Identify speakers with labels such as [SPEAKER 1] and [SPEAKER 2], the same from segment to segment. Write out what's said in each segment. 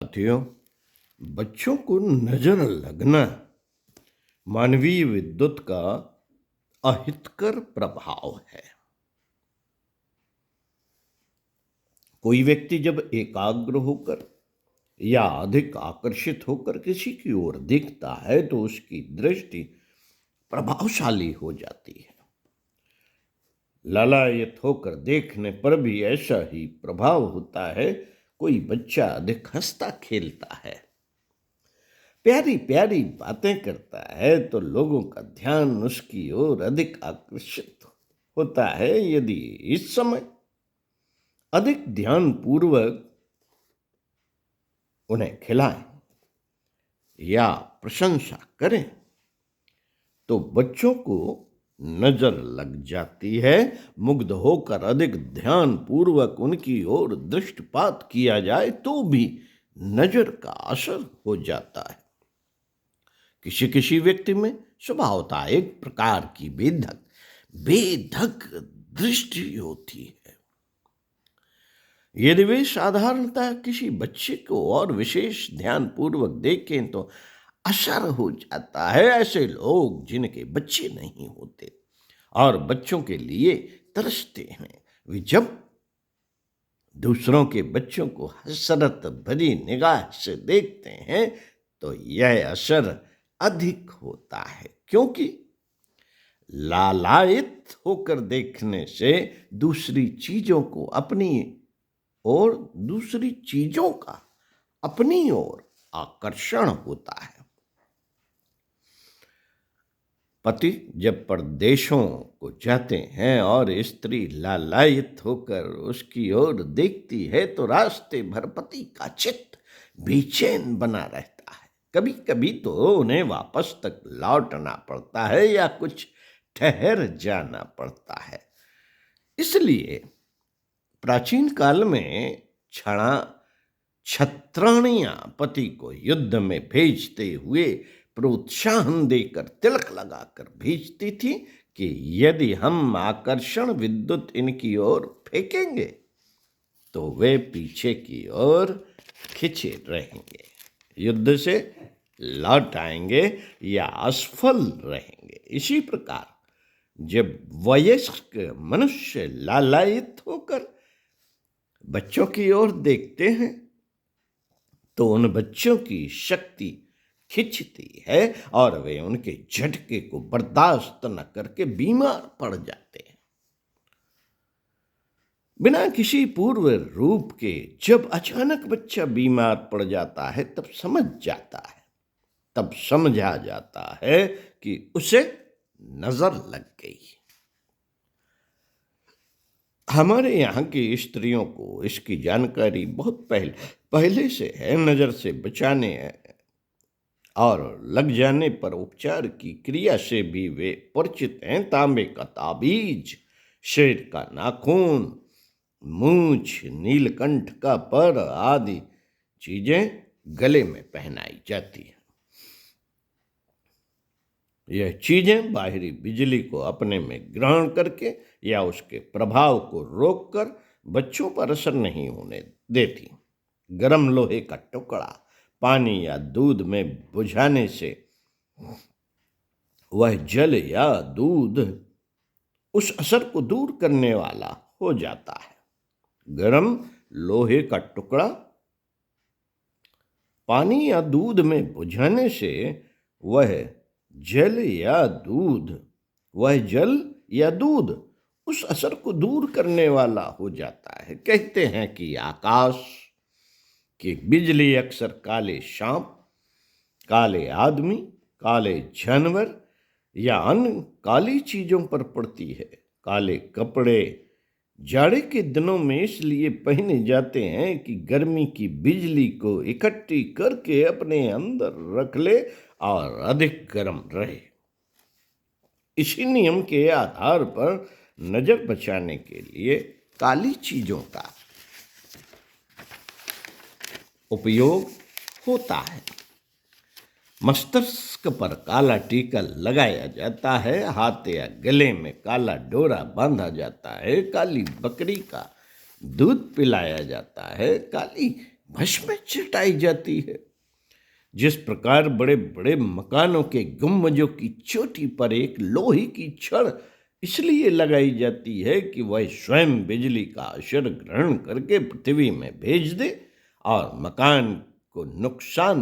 [SPEAKER 1] साथियों, बच्चों को नजर लगना मानवीय विद्युत का अहितकर प्रभाव है। कोई व्यक्ति जब एकाग्र होकर या अधिक आकर्षित होकर किसी की ओर देखता है तो उसकी दृष्टि प्रभावशाली हो जाती है। लालायित होकर देखने पर भी ऐसा ही प्रभाव होता है। कोई बच्चा अधिक हंसता खेलता है, प्यारी प्यारी बातें करता है तो लोगों का ध्यान उसकी ओर अधिक आकर्षित होता है। यदि इस समय अधिक ध्यान पूर्वक उन्हें खिलाएं या प्रशंसा करें तो बच्चों को नजर लग जाती है। मुग्ध होकर अधिक ध्यान पूर्वक उनकी ओर दृष्टिपात किया जाए तो भी नजर का असर हो जाता है। किसी किसी व्यक्ति में स्वभावतः एक प्रकार की बेधक दृष्टि होती है। यदि वे साधारणतः किसी बच्चे को और विशेष ध्यान पूर्वक देखें तो असर हो जाता है। ऐसे लोग जिनके बच्चे नहीं होते और बच्चों के लिए तरसते हैं, वे जब दूसरों के बच्चों को हसरत भरी निगाह से देखते हैं तो यह असर अधिक होता है, क्योंकि लालायित होकर देखने से दूसरी चीजों का अपनी ओर आकर्षण होता है। पति जब परदेशों को जाते हैं और स्त्री लालायित होकर उसकी ओर देखती है तो रास्ते भर पति का चित्त बेचैन बना रहता है। कभी कभी तो उन्हें वापस तक लौटना पड़ता है या कुछ ठहर जाना पड़ता है। इसलिए प्राचीन काल में छत्राणियां पति को युद्ध में भेजते हुए प्रोत्साहन देकर तिलक लगाकर भेजती थी कि यदि हम आकर्षण विद्युत इनकी ओर फेंकेंगे तो वे पीछे की ओर खिंचे रहेंगे, युद्ध से लौट आएंगे या असफल रहेंगे। इसी प्रकार जब वयस्क मनुष्य लालायित होकर बच्चों की ओर देखते हैं तो उन बच्चों की शक्ति खिंचती है और वे उनके झटके को बर्दाश्त न करके बीमार पड़ जाते हैं। बिना किसी पूर्व रूप के जब अचानक बच्चा बीमार पड़ जाता है तब समझा जाता है कि उसे नजर लग गई। हमारे यहाँ की स्त्रियों को इसकी जानकारी बहुत पहले से है। नजर से बचाने और लग जाने पर उपचार की क्रिया से भी वे परिचित हैं। तांबे का ताबीज, शेर का नाखून, मूंछ, नीलकंठ का पर आदि चीजें गले में पहनाई जाती हैं। यह चीजें बाहरी बिजली को अपने में ग्रहण करके या उसके प्रभाव को रोककर बच्चों पर असर नहीं होने देती। गर्म लोहे का टुकड़ा पानी या दूध में बुझाने से वह जल या दूध उस असर को दूर करने वाला हो जाता है। गर्म लोहे का टुकड़ा पानी या दूध में बुझाने से वह जल या दूध उस असर को दूर करने वाला हो जाता है। कहते हैं कि आकाश की बिजली अक्सर काले सांप, काले आदमी, काले जानवर या अन्य काली चीजों पर पड़ती है। काले कपड़े जाड़े के दिनों में इसलिए पहने जाते हैं कि गर्मी की बिजली को इकट्ठी करके अपने अंदर रख ले और अधिक गर्म रहे। इसी नियम के आधार पर नजर बचाने के लिए काली चीजों का उपयोग होता है। मस्तिष्क पर काला टीका लगाया जाता है, हाथ या गले में काला डोरा बांधा जाता है, काली बकरी का दूध पिलाया जाता है, काली भस्म में चटाई जाती है। जिस प्रकार बड़े बड़े मकानों के गुंबजों की चोटी पर एक लोहे की छड़ इसलिए लगाई जाती है कि वह स्वयं बिजली का असर ग्रहण करके पृथ्वी में भेज दे और मकान को नुकसान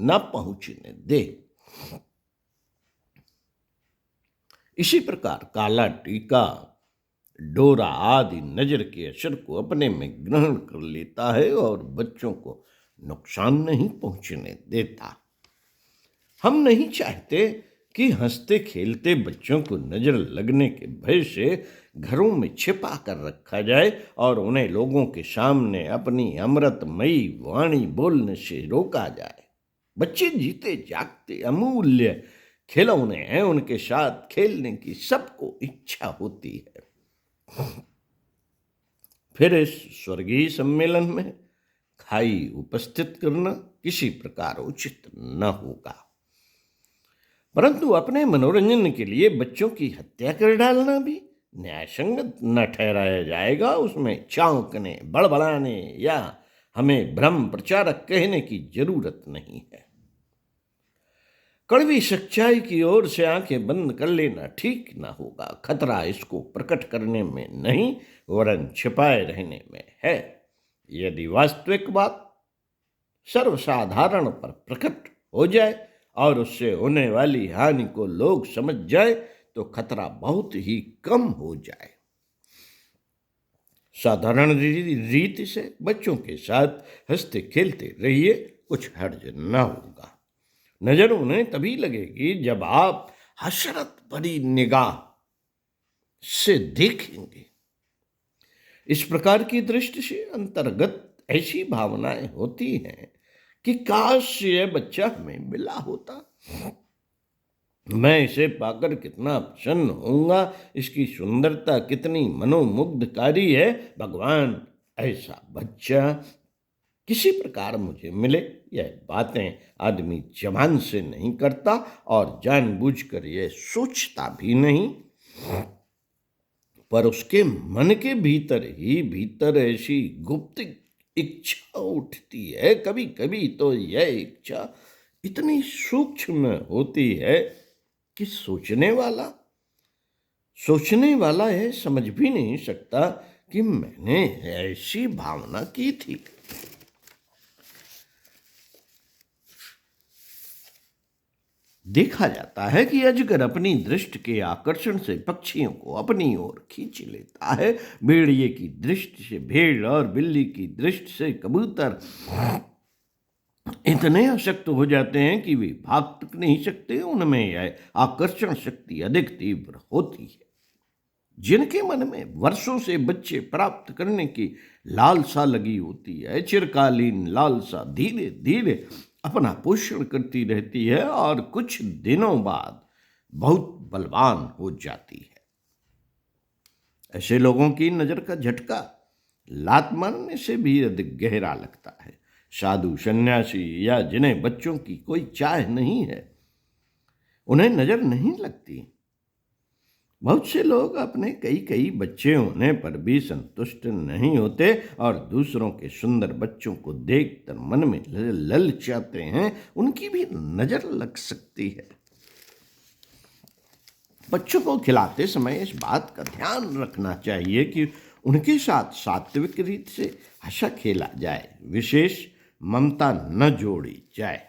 [SPEAKER 1] न पहुंचने दे। इसी प्रकार काला टीका, डोरा आदि नजर के असर को अपने में ग्रहण कर लेता है और बच्चों को नुकसान नहीं पहुंचने देता। हम नहीं चाहते कि हंसते खेलते बच्चों को नजर लगने के भय से घरों में छिपा कर रखा जाए और उन्हें लोगों के सामने अपनी अमृतमयी वाणी बोलने से रोका जाए। बच्चे जीते जागते अमूल्य खिलौने हैं, उनके साथ खेलने की सबको इच्छा होती है। फिर इस स्वर्गीय सम्मेलन में खाई उपस्थित करना किसी प्रकार उचित न होगा, परंतु अपने मनोरंजन के लिए बच्चों की हत्या कर डालना भी न्यायसंगत न ठहराया जाएगा। उसमें चौंकने, बड़बड़ाने या हमें भ्रम प्रचारक कहने की जरूरत नहीं है। कड़वी सच्चाई की ओर से आंखें बंद कर लेना ठीक ना होगा। खतरा इसको प्रकट करने में नहीं वरन छिपाए रहने में है। यदि वास्तविक बात सर्वसाधारण पर प्रकट हो जाए और उससे होने वाली हानि को लोग समझ जाए तो खतरा बहुत ही कम हो जाए। साधारण रीति से बच्चों के साथ हंसते खेलते रहिए, कुछ हर्ज न होगा। नजर उन्हें तभी लगेगी जब आप हसरत भरी निगाह से देखेंगे। इस प्रकार की दृष्टि से अंतर्गत ऐसी भावनाएं होती हैं कि काश यह बच्चा हमें मिला होता, मैं इसे पाकर कितना प्रसन्न होऊंगा, इसकी सुंदरता कितनी मनोमुग्धकारी है। भगवान ऐसा बच्चा किसी प्रकार मुझे मिले। यह बातें आदमी जबान से नहीं करता और जानबूझकर यह सोचता भी नहीं, पर उसके मन के भीतर ही भीतर ऐसी गुप्त इच्छा उठती है। कभी कभी तो यह इच्छा इतनी सूक्ष्म होती है कि सोचने वाला यह समझ भी नहीं सकता कि मैंने ऐसी भावना की थी। देखा जाता है कि अजगर अपनी दृष्टि के आकर्षण से पक्षियों को अपनी ओर खींच लेता है। भेड़िए की दृष्टि से भेड़ और बिल्ली की दृष्टि से कबूतर इतने आसक्त हो जाते हैं कि वे भाग तक नहीं सकते। उनमें यह आकर्षण शक्ति अधिक तीव्र होती है। जिनके मन में वर्षों से बच्चे प्राप्त करने की लालसा लगी होती है, चिरकालीन लालसा धीरे धीरे अपना पोषण करती रहती है और कुछ दिनों बाद बहुत बलवान हो जाती है। ऐसे लोगों की नजर का झटका लात मारने से भी अधिक गहरा लगता है। साधु, सन्यासी या जिन्हें बच्चों की कोई चाह नहीं है, उन्हें नजर नहीं लगती। बहुत से लोग अपने कई कई बच्चे होने पर भी संतुष्ट नहीं होते और दूसरों के सुंदर बच्चों को देखकर मन में ललचाते हैं। उनकी भी नजर लग सकती है। बच्चों को खिलाते समय इस बात का ध्यान रखना चाहिए कि उनके साथ सात्विक रीत से हंसा खेला जाए, विशेष ममता न जोड़ी जाए।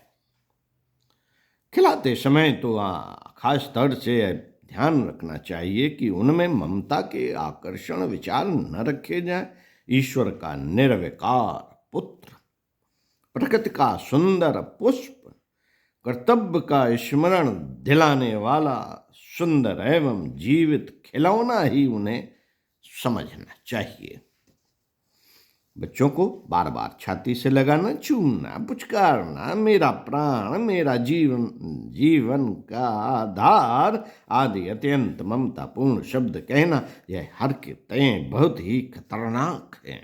[SPEAKER 1] खिलाते समय तो खास तौर से ध्यान रखना चाहिए कि उनमें ममता के आकर्षण विचार न रखे जाए। ईश्वर का निर्विकार पुत्र, प्रकृति का सुंदर पुष्प, कर्तव्य का स्मरण दिलाने वाला सुंदर एवं जीवित खिलौना ही उन्हें समझना चाहिए। बच्चों को बार बार छाती से लगाना, चूमना, पुचकारना, मेरा प्राण, मेरा जीवन का आधार आदि अत्यंत ममतापूर्ण शब्द कहना, यह हर के तय बहुत ही खतरनाक है।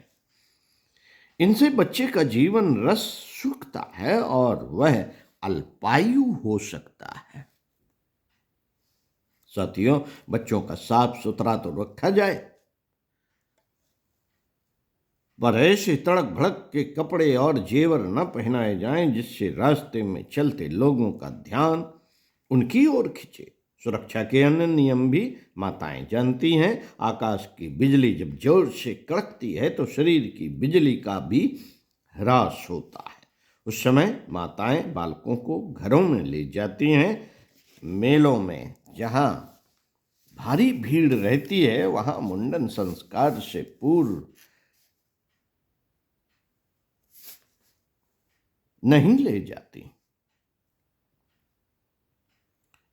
[SPEAKER 1] इनसे बच्चे का जीवन रस सूखता है और वह अल्पायु हो सकता है। साथियों, बच्चों का साफ सुथरा तो रखा जाए, पर ऐसे तड़क भड़क के कपड़े और जेवर न पहनाए जाएं जिससे रास्ते में चलते लोगों का ध्यान उनकी ओर खिंचे। सुरक्षा के अन्य नियम भी माताएं जानती हैं। आकाश की बिजली जब जोर से कड़कती है तो शरीर की बिजली का भी ह्रास होता है। उस समय माताएं बालकों को घरों में ले जाती हैं। मेलों में जहां भारी भीड़ रहती है वहां मुंडन संस्कार से पूर्व नहीं ले जाती।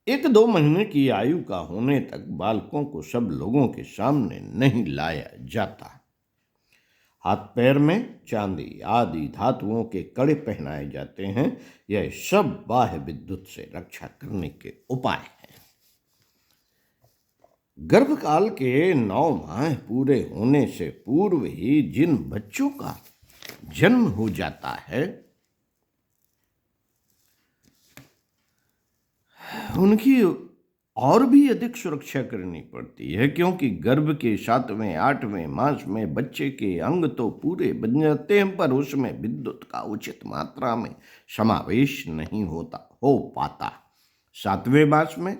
[SPEAKER 1] 1-2 महीने की आयु का होने तक बालकों को सब लोगों के सामने नहीं लाया जाता। हाथ पैर में चांदी आदि धातुओं के कड़े पहनाए जाते हैं। यह सब बाह्य विद्युत से रक्षा करने के उपाय हैं। गर्भकाल के 9 माह पूरे होने से पूर्व ही जिन बच्चों का जन्म हो जाता है उनकी और भी अधिक सुरक्षा करनी पड़ती है, क्योंकि गर्भ के 7वें 8वें मास में बच्चे के अंग तो पूरे बन जाते हैं पर उसमें विद्युत का उचित मात्रा में समावेश नहीं हो पाता। 7वें मास में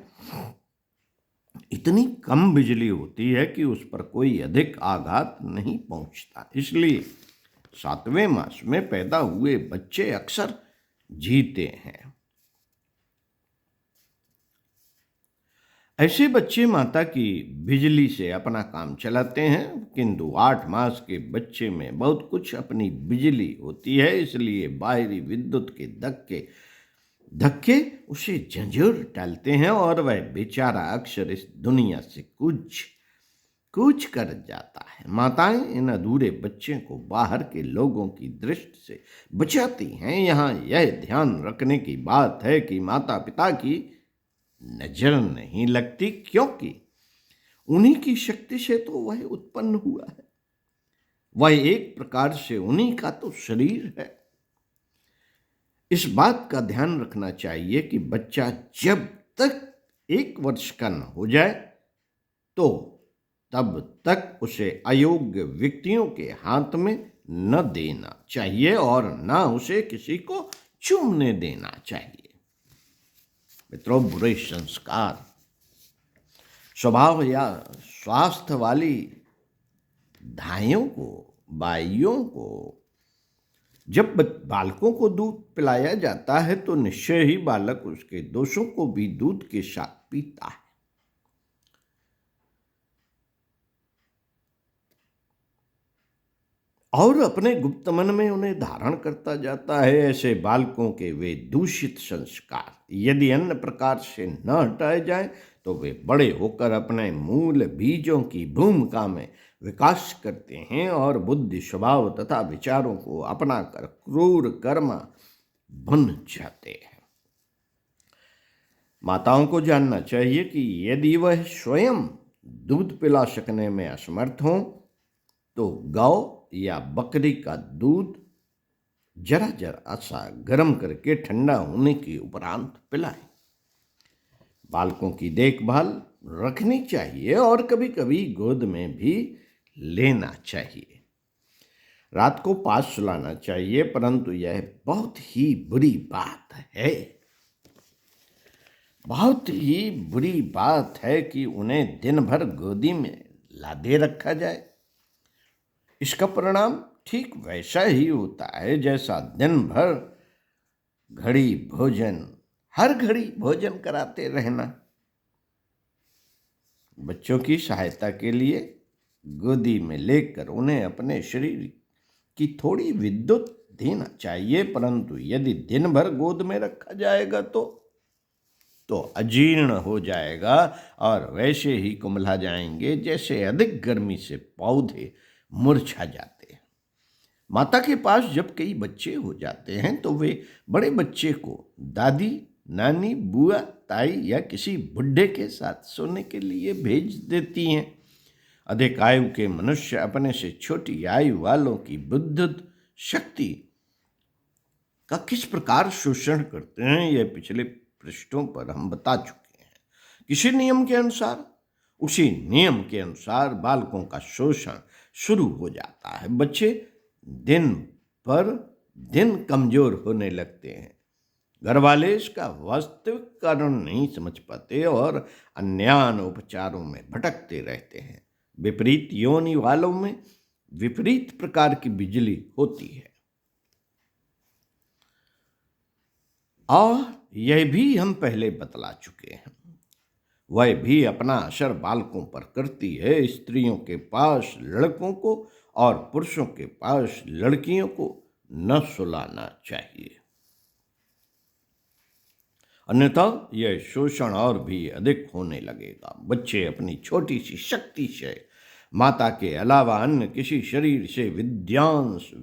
[SPEAKER 1] इतनी कम बिजली होती है कि उस पर कोई अधिक आघात नहीं पहुंचता। इसलिए 7वें मास में पैदा हुए बच्चे अक्सर जीते हैं। ऐसे बच्चे माता की बिजली से अपना काम चलाते हैं, किंतु 8 मास के बच्चे में बहुत कुछ अपनी बिजली होती है। इसलिए बाहरी विद्युत के धक्के उसे झंझोर डालते हैं और वह बेचारा अक्सर इस दुनिया से कूच कर जाता है। माताएं इन अधूरे बच्चे को बाहर के लोगों की दृष्टि से बचाती हैं। यहाँ यह ध्यान रखने की बात है कि माता पिता की नजर नहीं लगती, क्योंकि उन्हीं की शक्ति से तो वह उत्पन्न हुआ है। वह एक प्रकार से उन्हीं का तो शरीर है। इस बात का ध्यान रखना चाहिए कि बच्चा जब तक 1 वर्ष का न हो जाए तो तब तक उसे अयोग्य व्यक्तियों के हाथ में न देना चाहिए और न उसे किसी को चूमने देना चाहिए। मित्रों, बुरे संस्कार स्वभाव या स्वास्थ्य वाली धाइयों को बाइयों को जब बालकों को दूध पिलाया जाता है तो निश्चय ही बालक उसके दोषों को भी दूध के साथ पीता है। और अपने गुप्त मन में उन्हें धारण करता जाता है। ऐसे बालकों के वे दूषित संस्कार यदि अन्य प्रकार से न हटाए जाए तो वे बड़े होकर अपने मूल बीजों की भूमिका में विकास करते हैं और बुद्धि स्वभाव तथा विचारों को अपनाकर क्रूर कर्म बन जाते हैं। माताओं को जानना चाहिए कि यदि वह स्वयं दूध पिला सकने में असमर्थ हों तो गौ या बकरी का दूध जरा सा गर्म करके ठंडा होने के उपरांत पिलाएं। बालकों की देखभाल रखनी चाहिए और कभी कभी गोद में भी लेना चाहिए। रात को पास सुलाना चाहिए, परंतु यह बहुत ही बुरी बात है। बहुत ही बुरी बात है कि उन्हें दिन भर गोदी में लादे रखा जाए। इसका परिणाम ठीक वैसा ही होता है जैसा दिन भर हर घड़ी भोजन कराते रहना। बच्चों की सहायता के लिए गोदी में लेकर उन्हें अपने शरीर की थोड़ी विद्युत देना चाहिए, परंतु यदि दिन भर गोद में रखा जाएगा तो अजीर्ण हो जाएगा और वैसे ही कुम्हला जाएंगे जैसे अधिक गर्मी से पौधे मुरझा जाते हैं। माता के पास जब कई बच्चे हो जाते हैं तो वे बड़े बच्चे को दादी, नानी, बुआ, ताई या किसी बुढ़े के साथ सोने के लिए भेज देती हैं। अधिक आयु के मनुष्य अपने से छोटी आयु वालों की विद्युत शक्ति का किस प्रकार शोषण करते हैं, यह पिछले पृष्ठों पर हम बता चुके हैं। किसी नियम के अनुसार उसी नियम के अनुसार बालकों का शोषण शुरू हो जाता है। बच्चे दिन पर दिन कमजोर होने लगते हैं। घर वाले इसका वास्तविक कारण नहीं समझ पाते और अन्यान्य उपचारों में भटकते रहते हैं। विपरीत योनि वालों में विपरीत प्रकार की बिजली होती है और यह भी हम पहले बतला चुके हैं। वह भी अपना असर बालकों पर करती है। स्त्रियों के पास लड़कों को और पुरुषों के पास लड़कियों को न सुलाना चाहिए, अन्यथा यह शोषण और भी अधिक होने लगेगा। बच्चे अपनी छोटी सी शक्ति से माता के अलावा अन्य किसी शरीर से विद्युतांश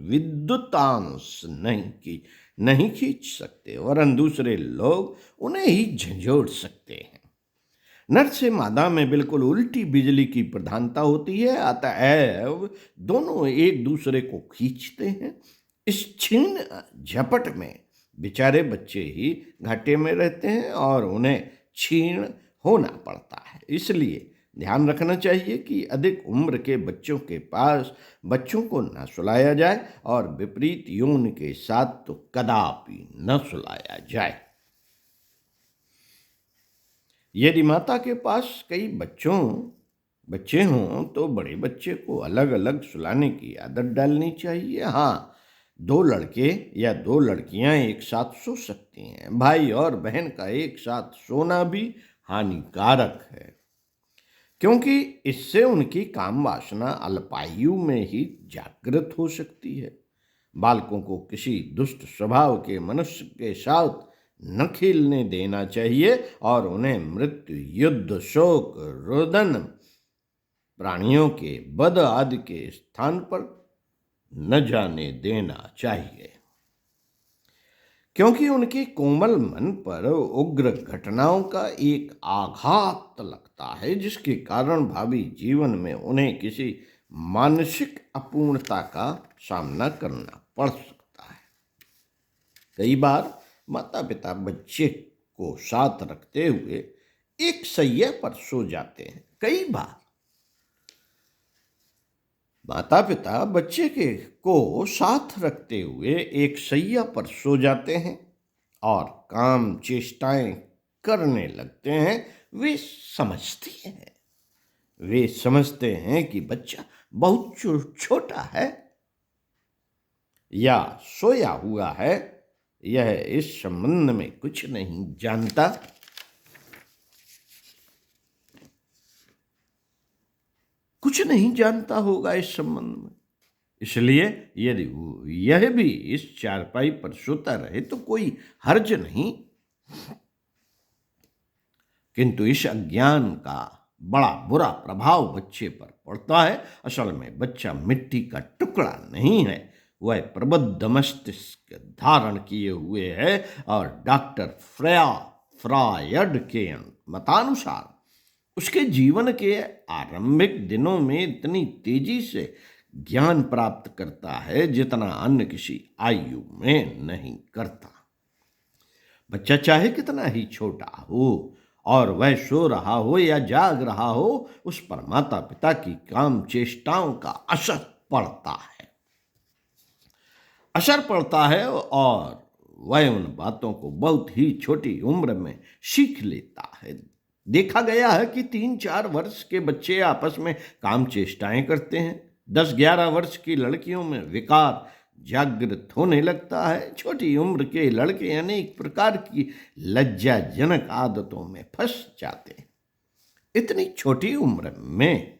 [SPEAKER 1] नहीं खींच सकते, वरन दूसरे लोग उन्हें ही झंझोड़ सकते हैं। नर से मादा में बिल्कुल उल्टी बिजली की प्रधानता होती है, अतएव दोनों एक दूसरे को खींचते हैं। इस छीन झपट में बेचारे बच्चे ही घाटे में रहते हैं और उन्हें छीन होना पड़ता है। इसलिए ध्यान रखना चाहिए कि अधिक उम्र के बच्चों के पास बच्चों को न सुलाया जाए और विपरीत यौन के साथ तो कदापि न सुलाया जाए। यदि माता के पास कई बच्चे हों तो बड़े बच्चे को अलग अलग सुलाने की आदत डालनी चाहिए। हाँ, 2 लड़के या 2 लड़कियां एक साथ सो सकती हैं। भाई और बहन का एक साथ सोना भी हानिकारक है, क्योंकि इससे उनकी काम वासना अल्पायु में ही जागृत हो सकती है। बालकों को किसी दुष्ट स्वभाव के मनुष्य के साथ न खेलने देना चाहिए और उन्हें मृत्यु, युद्ध, शोक, रोदन, प्राणियों के वध आदि के स्थान पर न जाने देना चाहिए, क्योंकि उनके कोमल मन पर उग्र घटनाओं का एक आघात लगता है, जिसके कारण भावी जीवन में उन्हें किसी मानसिक अपूर्णता का सामना करना पड़ सकता है। कई बार माता पिता बच्चे को साथ रखते हुए एक सैया पर सो जाते हैं। कई बार माता पिता बच्चे को साथ रखते हुए एक सैया पर सो जाते हैं और काम चेष्टाएं करने लगते हैं। वे समझते हैं कि बच्चा बहुत छोटा है या सोया हुआ है, यह इस संबंध में कुछ नहीं जानता। होगा इस संबंध में। इसलिए यदि यह भी इस चारपाई पर सोता रहे तो कोई हर्ज नहीं, किंतु इस अज्ञान का बड़ा बुरा प्रभाव बच्चे पर पड़ता है। असल में बच्चा मिट्टी का टुकड़ा नहीं है, वह प्रबुद्ध मस्तिष्क धारण किए हुए है और डॉक्टर फ्रायड के मतानुसार उसके जीवन के आरंभिक दिनों में इतनी तेजी से ज्ञान प्राप्त करता है जितना अन्य किसी आयु में नहीं करता। बच्चा चाहे कितना ही छोटा हो और वह सो रहा हो या जाग रहा हो, उस पर माता पिता की काम चेष्टाओं का असर पड़ता है और वह उन बातों को बहुत ही छोटी उम्र में सीख लेता है। देखा गया है कि 3-4 वर्ष के बच्चे आपस में काम चेष्टाएं करते हैं। 10-11 वर्ष की लड़कियों में विकार जागृत होने लगता है। छोटी उम्र के लड़के अनेक प्रकार की लज्जाजनक आदतों में फंस जाते हैं। इतनी छोटी उम्र में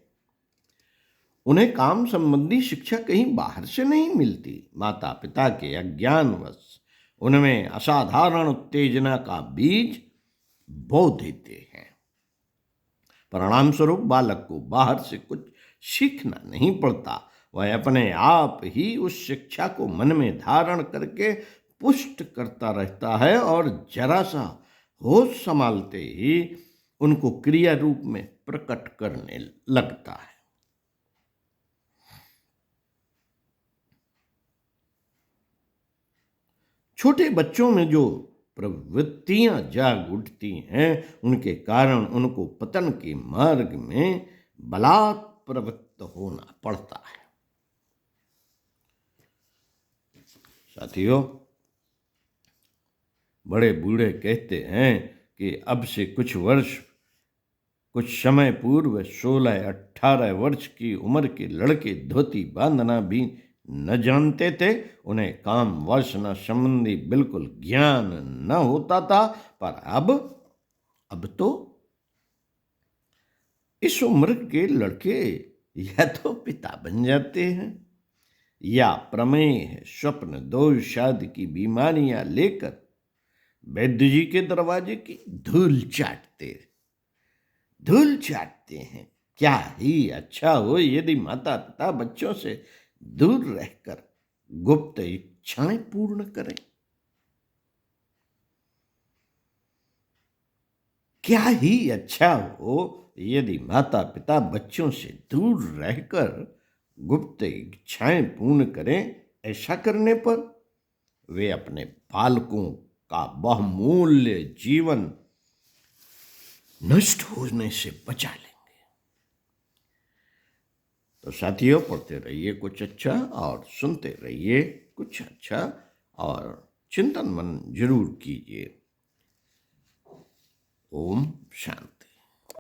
[SPEAKER 1] उन्हें काम संबंधी शिक्षा कहीं बाहर से नहीं मिलती। माता पिता के अज्ञानवश उनमें असाधारण उत्तेजना का बीज बो देते हैं। परिणाम स्वरूप बालक को बाहर से कुछ सीखना नहीं पड़ता, वह अपने आप ही उस शिक्षा को मन में धारण करके पुष्ट करता रहता है और जरा सा होश संभालते ही उनको क्रिया रूप में प्रकट करने लगता है। छोटे बच्चों में जो प्रवृत्तियां जाग उठती हैं, उनके कारण उनको पतन के मार्ग में बलात् प्रवृत्त होना पड़ता है। साथियों, बड़े बूढ़े कहते हैं कि अब से कुछ समय पूर्व 16-18 वर्ष की उम्र के लड़के धोती बांधना भी न जानते थे। उन्हें काम वासना संबंधी बिल्कुल ज्ञान न होता था। पर अब तो इस उम्र के लड़के या तो पिता बन जाते हैं या प्रमेह, स्वप्न दोष आदि की बीमारियां लेकर वैद्य जी के दरवाजे की धूल चाटते हैं। क्या ही अच्छा हो यदि माता पिता बच्चों से दूर रहकर गुप्त इच्छाएं पूर्ण करें। क्या ही अच्छा हो यदि माता पिता बच्चों से दूर रहकर गुप्त इच्छाएं पूर्ण करें। ऐसा करने पर वे अपने बालकों का बहुमूल्य जीवन नष्ट होने से बचा लेंगे। तो साथियों, पढ़ते रहिए कुछ अच्छा और सुनते रहिए कुछ अच्छा और चिंतन मन जरूर कीजिए। ओम शांति।